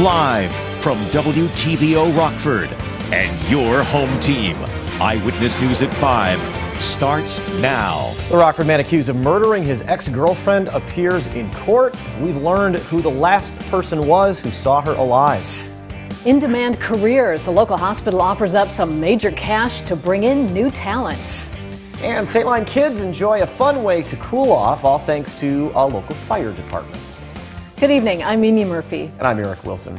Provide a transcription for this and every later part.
Live from WTVO Rockford and your home team. Eyewitness News at 5 starts now. The Rockford man accused of murdering his ex-girlfriend appears in court. We've learned who the last person was who saw her alive. In-demand careers. The local hospital offers up some major cash to bring in new talent. And State Line kids enjoy a fun way to cool off, all thanks to a local fire department. Good evening, I'm Mimi Murphy. And I'm Eric Wilson.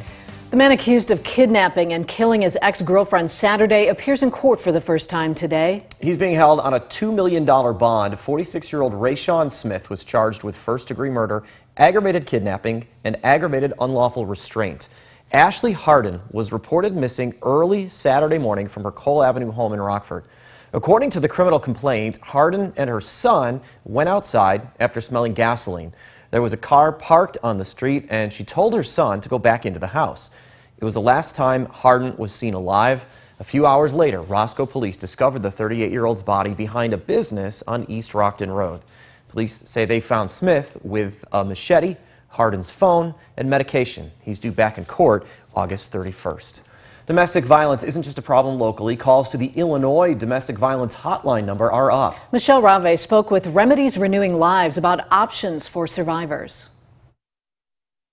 The man accused of kidnapping and killing his ex-girlfriend Saturday appears in court for the first time today. He's being held on a $2 million bond. 46-year-old Rayshawn Smith was charged with first-degree murder, aggravated kidnapping, and aggravated unlawful restraint. Ashley Hardin was reported missing early Saturday morning from her Cole Avenue home in Rockford. According to the criminal complaint, Hardin and her son went outside after smelling gasoline. There was a car parked on the street, and she told her son to go back into the house. It was the last time Hardin was seen alive. A few hours later, Roscoe police discovered the 38-year-old's body behind a business on East Rockton Road. Police say they found Smith with a machete, Hardin's phone, and medication. He's due back in court August 31st. Domestic violence isn't just a problem locally. Calls to the Illinois domestic violence hotline number are up. Michelle Rave spoke with Remedies Renewing Lives about options for survivors.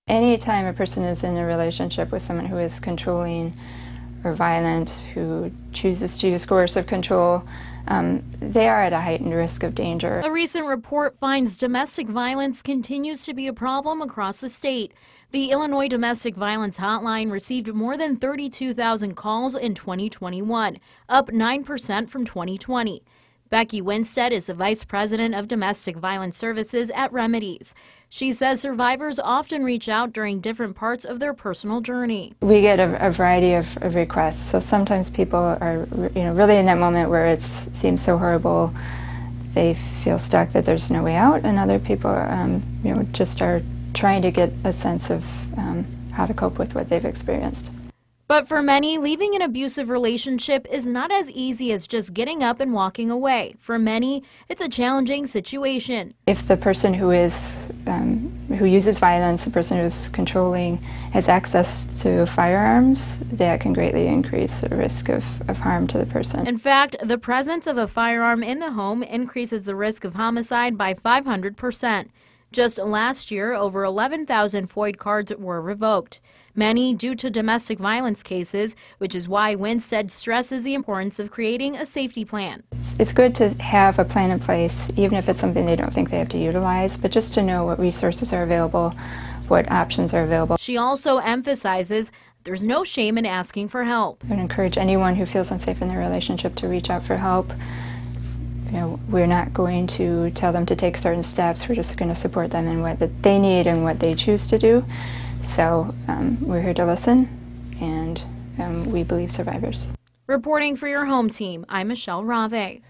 Anytime a person is in a relationship with someone who is controlling or violent, who chooses to use coercive control, they are at a heightened risk of danger. A recent report finds domestic violence continues to be a problem across the state. The Illinois Domestic Violence Hotline received more than 32,000 calls in 2021, up 9% from 2020. Becky Winstead is the Vice President of Domestic Violence Services at Remedies. She says survivors often reach out during different parts of their personal journey. We get a variety of requests. So sometimes people are, really in that moment where it seems so horrible, they feel stuck that there's no way out, and other people, just are trying to get a sense of how to cope with what they've experienced. But for many, leaving an abusive relationship is not as easy as just getting up and walking away. For many, it's a challenging situation. If the person who uses violence, the person who's controlling, has access to firearms, that can greatly increase the risk of harm to the person. In fact, the presence of a firearm in the home increases the risk of homicide by 500%. Just last year, over 11,000 FOID cards were revoked, many due to domestic violence cases, which is why Winstead stresses the importance of creating a safety plan. It's good to have a plan in place, even if it's something they don't think they have to utilize, but just to know what resources are available, what options are available. She also emphasizes there's no shame in asking for help. I would encourage anyone who feels unsafe in their relationship to reach out for help. We're not going to tell them to take certain steps. We're just going to support them in what they need and what they choose to do. So we're here to listen, and we believe survivors. Reporting for your home team, I'm Michelle Rave.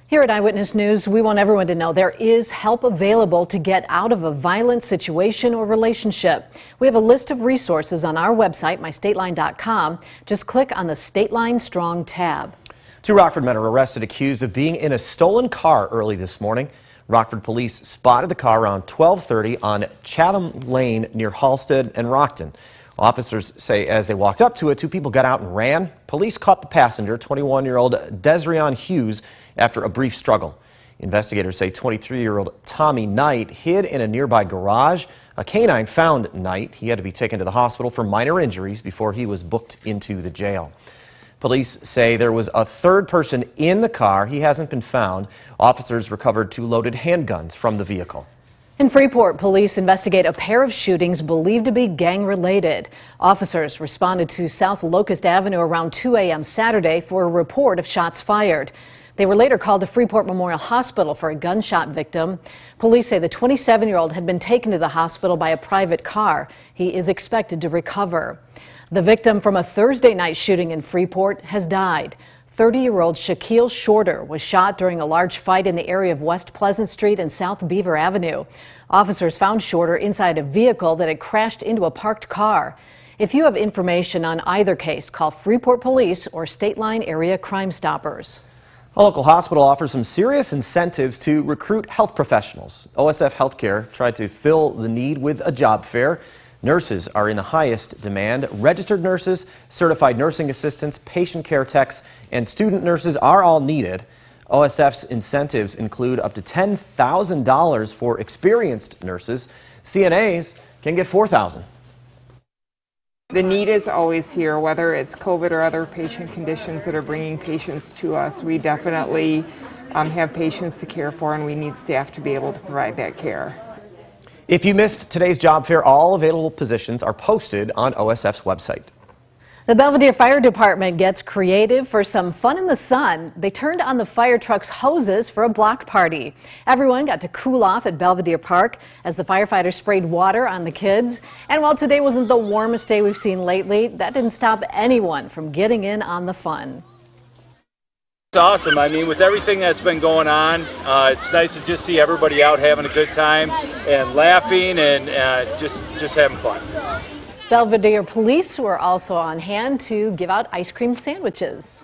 Here at Eyewitness News, we want everyone to know there is help available to get out of a violent situation or relationship. We have a list of resources on our website, mystateline.com. Just click on the State Line Strong tab. 2 Rockford men are arrested accused of being in a stolen car early this morning. Rockford police spotted the car around 12:30 on Chatham Lane near Halstead and Rockton. Officers say as they walked up to it, 2 people got out and ran. Police caught the passenger, 21-year-old Desrion Hughes, after a brief struggle. Investigators say 23-year-old Tommy Knight hid in a nearby garage. A canine found Knight. He had to be taken to the hospital for minor injuries before he was booked into the jail. Police say there was a third person in the car. He hasn't been found. Officers recovered 2 loaded handguns from the vehicle. In Freeport, police investigate a pair of shootings believed to be gang-related. Officers responded to South Locust Avenue around 2 a.m. Saturday for a report of shots fired. They were later called to Freeport Memorial Hospital for a gunshot victim. Police say the 27-year-old had been taken to the hospital by a private car. He is expected to recover. The victim from a Thursday night shooting in Freeport has died. 30-year-old Shaquille Shorter was shot during a large fight in the area of West Pleasant Street and South Beaver Avenue. Officers found Shorter inside a vehicle that had crashed into a parked car. If you have information on either case, call Freeport Police or State Line Area Crime Stoppers. A local hospital offers some serious incentives to recruit health professionals. OSF Healthcare tried to fill the need with a job fair. Nurses are in the highest demand. Registered nurses, certified nursing assistants, patient care techs, and student nurses are all needed. OSF's incentives include up to $10,000 for experienced nurses. CNAs can get $4,000. The need is always here, whether it's COVID or other patient conditions that are bringing patients to us. We definitely have patients to care for, and we need staff to be able to provide that care. If you missed today's job fair, all available positions are posted on OSF's website. The Belvidere Fire Department gets creative for some fun in the sun. They turned on the fire truck's hoses for a block party. Everyone got to cool off at Belvidere Park as the firefighters sprayed water on the kids. And while today wasn't the warmest day we've seen lately, that didn't stop anyone from getting in on the fun. It's awesome. I mean, with everything that's been going on, it's nice to just see everybody out having a good time and laughing and just having fun. Belvidere police were also on hand to give out ice cream sandwiches.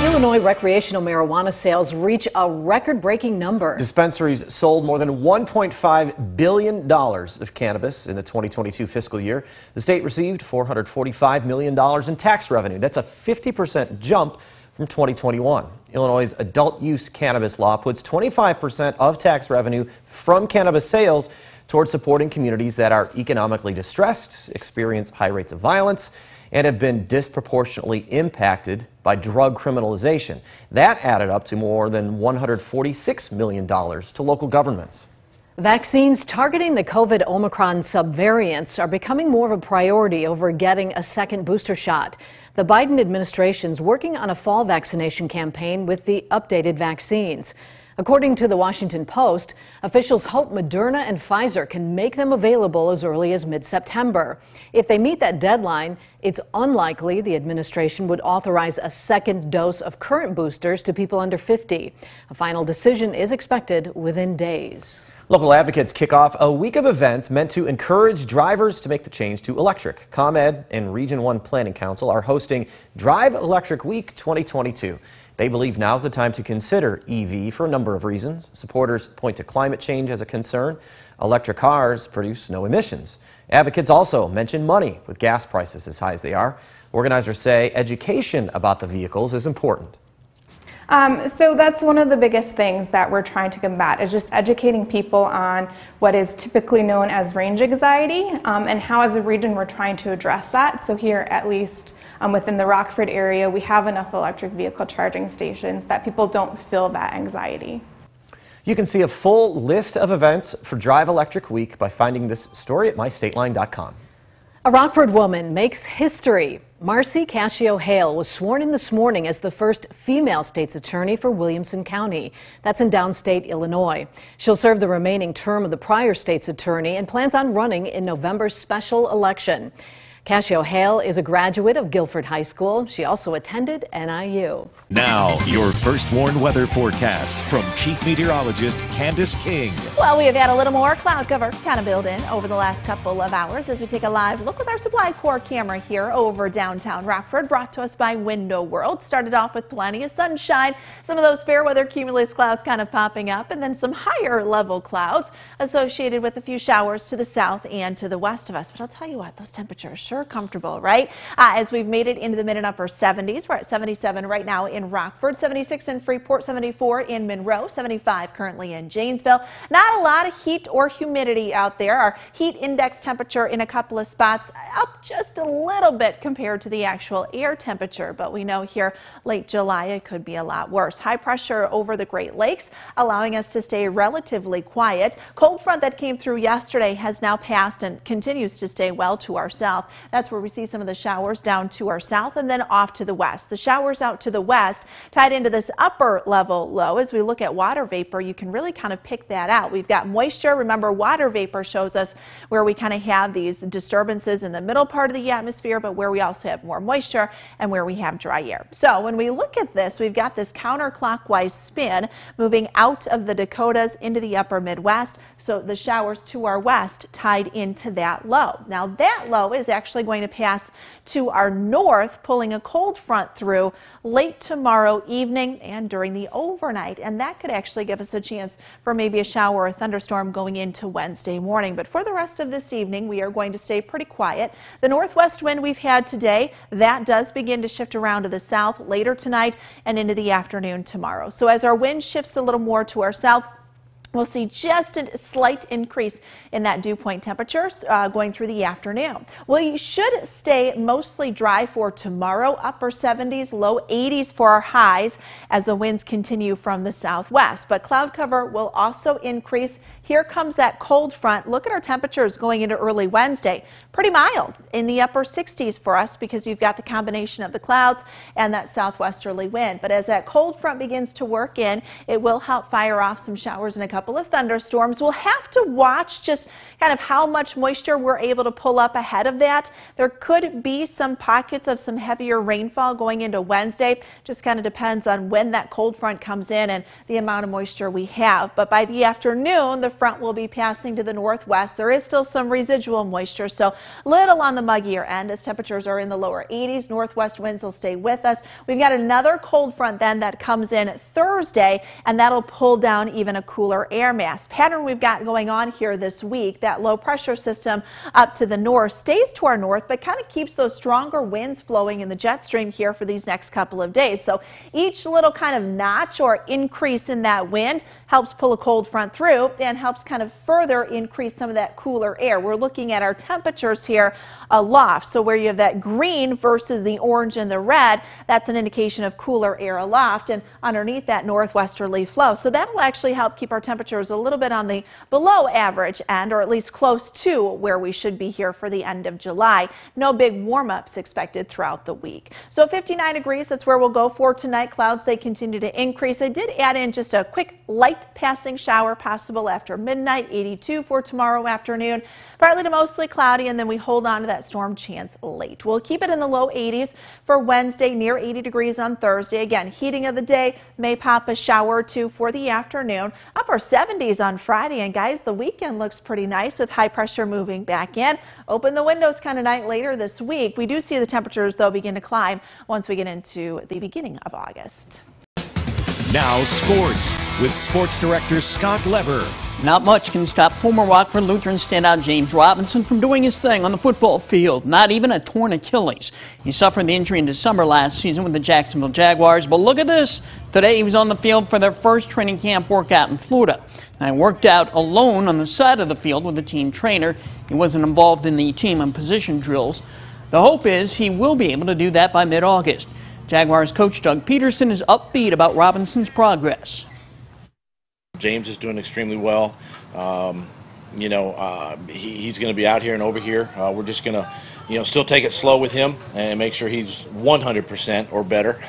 Illinois recreational marijuana sales reach a record-breaking number. Dispensaries sold more than $1.5 billion of cannabis in the 2022 fiscal year. The state received $445 million in tax revenue. That's a 50% jump from 2021. Illinois' adult use cannabis law puts 25% of tax revenue from cannabis sales towards supporting communities that are economically distressed, experience high rates of violence, and have been disproportionately impacted by drug criminalization. That added up to more than $146 million to local governments. Vaccines targeting the COVID Omicron subvariants are becoming more of a priority over getting a second booster shot. The Biden administration's working on a fall vaccination campaign with the updated vaccines. According to the Washington Post, officials hope Moderna and Pfizer can make them available as early as mid-September. If they meet that deadline, it's unlikely the administration would authorize a second dose of current boosters to people under 50. A final decision is expected within days. Local advocates kick off a week of events meant to encourage drivers to make the change to electric. ComEd and Region 1 Planning Council are hosting Drive Electric Week 2022. They believe now's the time to consider EV for a number of reasons. Supporters point to climate change as a concern. Electric cars produce no emissions. Advocates also mention money with gas prices as high as they are. Organizers say education about the vehicles is important. So that's one of the biggest things that we're trying to combat, is just educating people on what is typically known as range anxiety and how as a region we're trying to address that. So here, at least within the Rockford area, we have enough electric vehicle charging stations that people don't feel that anxiety. You can see a full list of events for Drive Electric Week by finding this story at mystateline.com. A Rockford woman makes history. Marcy Cascio-Hale was sworn in this morning as the first female state's attorney for Williamson County. That's in downstate Illinois. She'll serve the remaining term of the prior state's attorney and plans on running in November's special election. Cascio-Hale is a graduate of Guilford High School. She also attended NIU. Now, your first warned weather forecast from Chief Meteorologist Candace King. Well, we have had a little more cloud cover kind of build in over the last couple of hours as we take a live look with our Supply Corps camera here over downtown Rockford, brought to us by Window World. Started off with plenty of sunshine, some of those fair weather cumulus clouds kind of popping up, and then some higher level clouds associated with a few showers to the south and to the west of us. But I'll tell you what, those temperatures sure comfortable, right? As we've made it into the mid and upper 70s. We're at 77 right now in Rockford, 76 in Freeport, 74 in Monroe, 75 currently in Janesville. Not a lot of heat or humidity out there. Our heat index temperature in a couple of spots up just a little bit compared to the actual air temperature, but we know here late July it could be a lot worse. High pressure over the Great Lakes allowing us to stay relatively quiet. Cold front that came through yesterday has now passed and continues to stay well to our south. That's where we see some of the showers down to our south and then off to the west. The showers out to the west tied into this upper level low. As we look at water vapor, you can really kind of pick that out. We've got moisture. Remember, water vapor shows us where we kind of have these disturbances in the middle part of the atmosphere, but where we also have more moisture and where we have dry air. So when we look at this, we've got this counterclockwise spin moving out of the Dakotas into the upper Midwest. So the showers to our west tied into that low. Now that low is actually actually going to pass to our north, pulling a cold front through late tomorrow evening and during the overnight. And that could actually give us a chance for maybe a shower or thunderstorm going into Wednesday morning. But for the rest of this evening, we are going to stay pretty quiet. The northwest wind we've had today, that does begin to shift around to the south later tonight and into the afternoon tomorrow. So as our wind shifts a little more to our south, we'll see just a slight increase in that dew point temperatures going through the afternoon. We should stay mostly dry for tomorrow, upper 70s, low 80s for our highs as the winds continue from the southwest. But cloud cover will also increase. Here comes that cold front. Look at our temperatures going into early Wednesday. Pretty mild in the upper 60s for us because you've got the combination of the clouds and that southwesterly wind. But as that cold front begins to work in, it will help fire off some showers and a couple of thunderstorms. We'll have to watch just kind of how much moisture we're able to pull up ahead of that. There could be some pockets of some heavier rainfall going into Wednesday. Just kind of depends on when that cold front comes in and the amount of moisture we have. But by the afternoon, the front will be passing to the northwest. There is still some residual moisture, so little on the muggier end as temperatures are in the lower 80s. Northwest winds will stay with us. We've got another cold front then that comes in Thursday, and that'll pull down even a cooler air mass. Pattern we've got going on here this week, that low pressure system up to the north stays to our north, but kind of keeps those stronger winds flowing in the jet stream here for these next couple of days. So each little kind of notch or increase in that wind helps pull a cold front through and helps kind of further increase some of that cooler air. We're looking at our temperatures here aloft. So where you have that green versus the orange and the red, that's an indication of cooler air aloft and underneath that northwesterly flow. So that'll actually help keep our temperatures a little bit on the below average end, or at least close to where we should be here for the end of July. No big warm-ups expected throughout the week. So 59 degrees, that's where we'll go for tonight. Clouds, they continue to increase. I did add in just a quick light passing shower possible after midnight. 82 for tomorrow afternoon. Partly to mostly cloudy, and then we hold on to that storm chance late. We'll keep it in the low 80s for Wednesday, near 80 degrees on Thursday. Again, heating of the day, may pop a shower or two for the afternoon. Upper 70s on Friday, and guys, the weekend looks pretty nice with high pressure moving back in. Open the windows kind of night later this week. We do see the temperatures, though, begin to climb once we get into the beginning of August. Now sports with sports director Scott Lever. Not much can stop former Rockford Lutheran standout James Robinson from doing his thing on the football field. Not even a torn Achilles. He suffered the injury in December last season with the Jacksonville Jaguars. But look at this. Today he was on the field for their first training camp workout in Florida. And worked out alone on the side of the field with a team trainer. He wasn't involved in the team and position drills. The hope is he will be able to do that by mid-August. Jaguars coach Doug Peterson is upbeat about Robinson's progress. James is doing extremely well. He's going to be out here and over here. We're just going to, still take it slow with him and make sure he's 100% or better.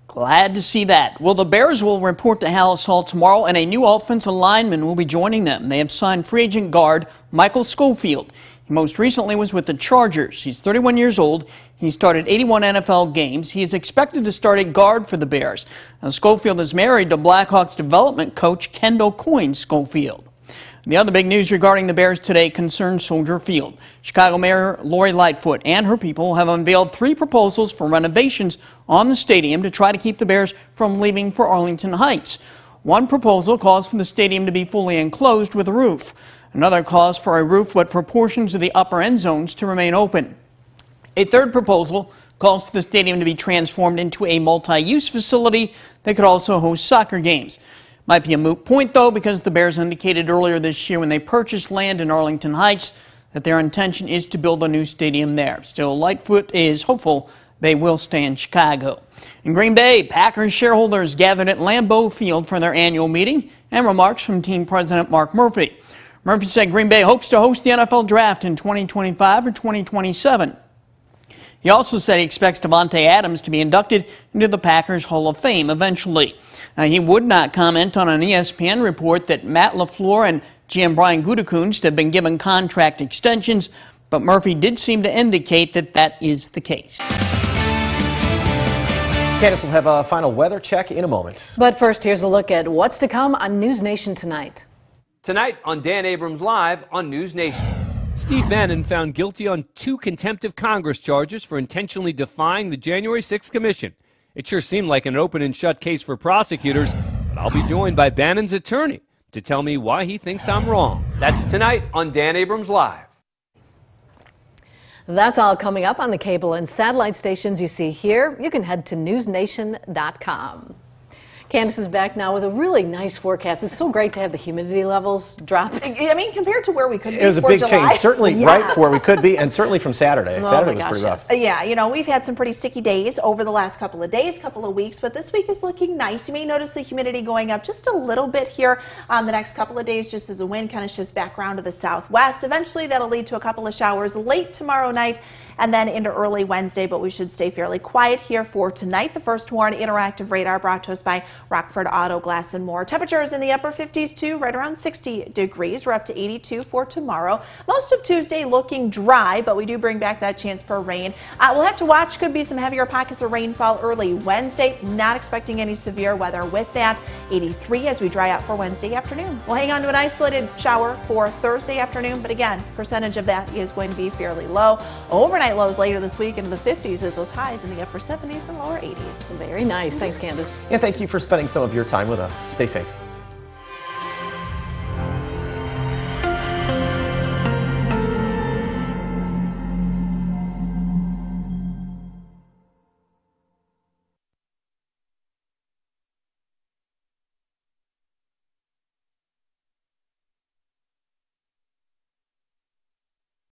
Glad to see that. Well, the Bears will report to Hallis Hall tomorrow, and a new offensive lineman will be joining them. They have signed free agent guard Michael Schofield. He most recently was with the Chargers. He's 31 years old. He started 81 NFL games. He is expected to start at guard for the Bears. Now, Schofield is married to Blackhawks development coach Kendall Coyne Schofield. The other big news regarding the Bears today concerns Soldier Field. Chicago Mayor Lori Lightfoot and her people have unveiled 3 proposals for renovations on the stadium to try to keep the Bears from leaving for Arlington Heights. One proposal calls for the stadium to be fully enclosed with a roof. Another calls for a roof, but for portions of the upper end zones to remain open. A third proposal calls for the stadium to be transformed into a multi-use facility that could also host soccer games. Might be a moot point, though, because the Bears indicated earlier this year when they purchased land in Arlington Heights that their intention is to build a new stadium there. Still, Lightfoot is hopeful they will stay in Chicago. In Green Bay, Packers shareholders gathered at Lambeau Field for their annual meeting, and remarks from team president Mark Murphy. Murphy said Green Bay hopes to host the NFL draft in 2025 or 2027. He also said he expects Davante Adams to be inducted into the Packers Hall of Fame eventually. He would not comment on an ESPN report that Matt LaFleur and GM Brian Gutekunst have been given contract extensions, but Murphy did seem to indicate that that is the case. Candace will have a final weather check in a moment. But first, here's a look at what's to come on News Nation tonight. Tonight on Dan Abrams Live on News Nation. Steve Bannon found guilty on 2 contempt of Congress charges for intentionally defying the January 6th commission. It sure seemed like an open and shut case for prosecutors, but I'll be joined by Bannon's attorney to tell me why he thinks I'm wrong. That's tonight on Dan Abrams Live. That's all coming up on the cable and satellite stations you see here. You can head to newsnation.com. Candace is back now with a really nice forecast. It's so great to have the humidity levels drop. I mean, compared to where we could be. It was a big July. change, certainly Yes. right to where we could be, and certainly from Saturday. Saturday was pretty rough. Yeah, you know, we've had some pretty sticky days over the last couple of days, couple of weeks, but this week is looking nice. You may notice the humidity going up just a little bit here on the next couple of days, just as the wind kind of shifts back around to the southwest. Eventually, that'll lead to a couple of showers late tomorrow night and then into early Wednesday, but we should stay fairly quiet here for tonight. The First Warn Interactive Radar brought to us by Rockford Auto Glass and More. Temperatures in the upper 50s too, right around 60 degrees. We're up to 82 for tomorrow. Most of Tuesday looking dry, but we do bring back that chance for rain. We'll have to watch. Could be some heavier pockets of rainfall early Wednesday. Not expecting any severe weather with that. 83 as we dry out for Wednesday afternoon. We'll hang on to an isolated shower for Thursday afternoon, but again, percentage of that is going to be fairly low. Overnight lows later this week into the 50s as those highs in the upper 70s and lower 80s. Very nice. Thanks, Candace. And thank you for spending some of your time with us. Stay safe.